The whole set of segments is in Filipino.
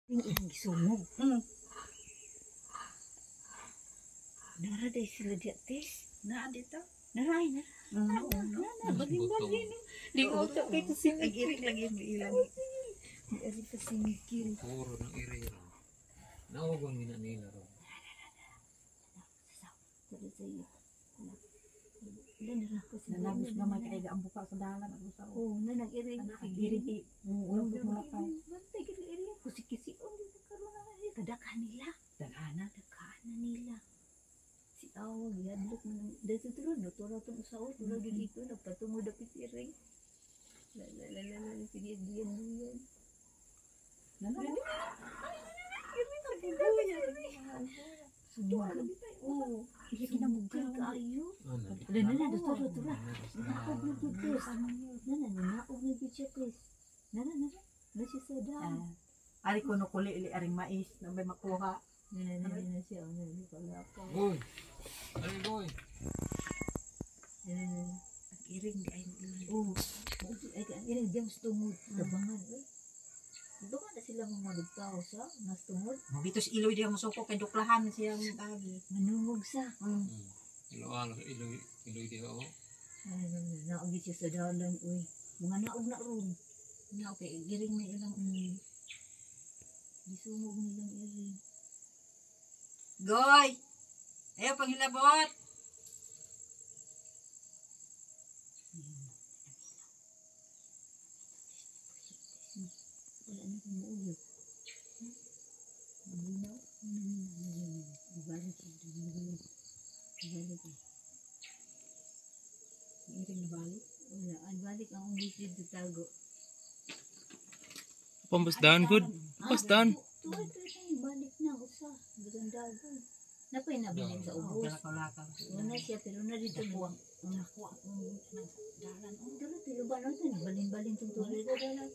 Yung sumog. Nara day sila di atis. Na dito. Naray na. Bagin-bagin. Di ko ito kay Ang iring lagi mo ilang. Di ari pa singkil. Puro ng iriro. Naugong nila nila ro. Dari sa iyo. Nara ko sila. Nanagos naman kaya ang buka sa dalan ang usaw. Oo, nanag-iring. Nakagiring. Ulo ko mga pa. Bantay gili-iring. Kusik-kisi. O, di karoon na nila. Kadakahan nila. Dagana. Kadakahan na nila. Si Awag, yadlok na nang. Dahil sa tulad, no? Tura itong usaw. Tura dito. Nagpatungo na pitiring. Lalalala. Piniagdiyan mo yan. Nanagos. Subukan. Oo. Hindi kinamugkal ka ayo. Ano? Nana, tura. Nakog na dito. Nana, nakog na dito siya, Chris. Nana. Nasi sa daan. Ari ko no kuli ili aring mais na may makuha. Nana siya. Nana, pala pa. Boy! Ano boy? Nana. Ang iring di ay mo ilang. Oo. Ay, ilang diyang stungod. Labangan, eh. Labangan na sila mga nagtao sa nastungod. Bitos iloy diya masuko kay duklahan siya ng agi. Manungog sa. Iloalo, iloy di ako. Naugit siya sa dalan, uy. Mga naog na ron. Na okay, giring na ilang. Disumog nilang iring. Goy! Ayaw panghilabot! Wala na kong mauyo. Malinaw. Ibalik siya. Ibalik eh. Iring na balik. Wala. Ibalik ang umbis dito tago. Pambasdaan, good. Pambasdaan. Tuwag ibalik na. Usa. Dagan-dagan. Napay nabiling sa ubos. Kalakaw-lakaw. Una siya pero na dito buwang. Ang nakuha kong dalan. Ang dala tiluban na ito. Balin-balin itong tuloy. Dala.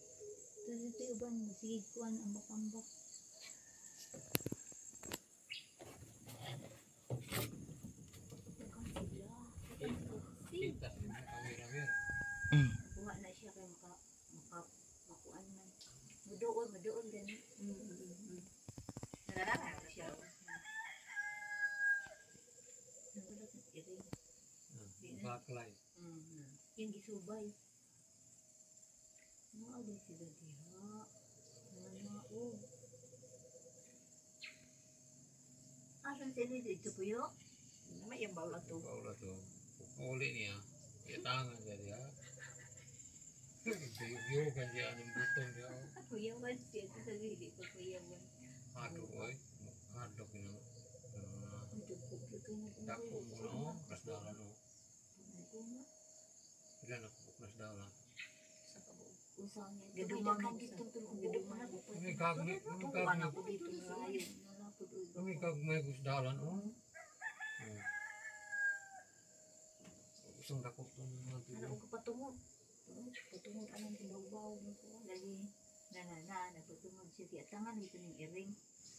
Dala tiluban. Sige kuhan ang bakambak. Kita sila kamera-mer. Kuha na siya kaya makuhaan man. Madoon din. Nararara siya. Nagulat ng iring. Baklay. Yung gisubay. Maagay sila diha. Nanaog. Asan sila dito po yun? May yung bawla to. Paula to. Uli niya. Itangan niya diya. Yugan diya ng butong diya. Kuyawan siya. Ito sa gili ko kuyawan. Hadok oy. Hadok yun. Dako mo no. Kasdalan o. Ilan ako kasdalan. Usaw niya. Gadumang Gadumang dito. Gadumang Kami kagmi. Tuwan ako dito sa ayon. Kami kagmay kasdalan o. Usang dako to mga Ano tulo. ko patungod? Patungod anong pinaubaw mo ko. Lagi nagpatungod siya. Kaya tangan ito ng iring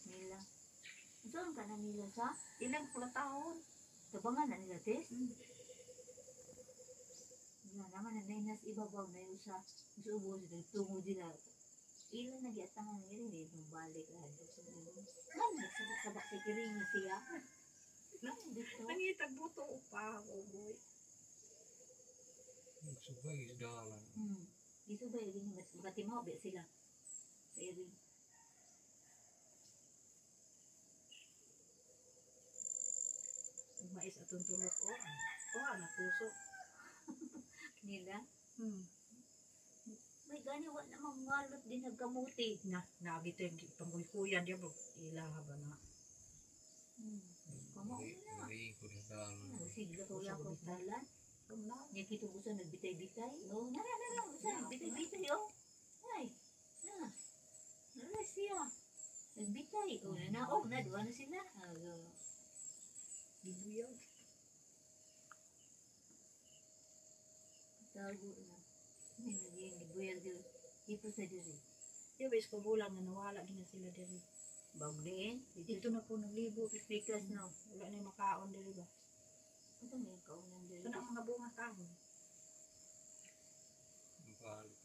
nila. Saan ka na nila sa? Ilang pula taon. Tabangan na nila, Tess? Wala naman na nainas ibabaw na yung sa ubo sila. Tungod nila. Ilan nagyatangan ng iring. Itong balik. Ano nagsabak-sabak sa iring na siya? Dito. Nangitag buto pa. Boy. Subay kasdalan. Dito ba yung matimaw ba sila? Sa iring. Mais atong tulok o. O, anak puso. Nila? May gani wa namang ngalot din nagkamuti. Nabito yung pangkuyan diya bro. Ilaha ba na. Kamo na. Mari ko kasdalan. Sigla ko lang ko dalan. Niya kitong usa nagbitay-bitay. Oh, nara usa nagbitay-bitay oh. Ay. Na. Nara siya. Nagbitay. Oh, nanaog na duwa na sila. Bibuyog. Tago na. Nilagyan ni Buyag dito sa diri. Yung bes ko bulang na nawala gina sila diri. Bagdiin. Dito na po naglibo. Speakers no. Wala na yung makaon diri ba. Ito may kaunan diri. Ito na ang mga bunga kahon.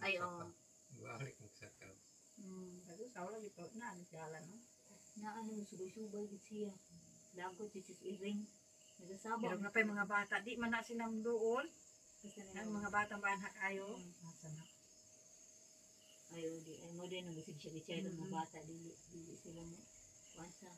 Ay, oo. Balik magsakaw. Bago sa wala ito na nagdala no. Na ano, subay-subay gid siya. Lagot si sis Iring. Nagasaba. Pero nga pa yung mga bata di man na sinam doon. Basta na Ang mga batang banhak ayo. Nasa na. Ayaw di. Ay mo din, nag-isig siya gid siya. Mga bata, dili sila mo. Wansa.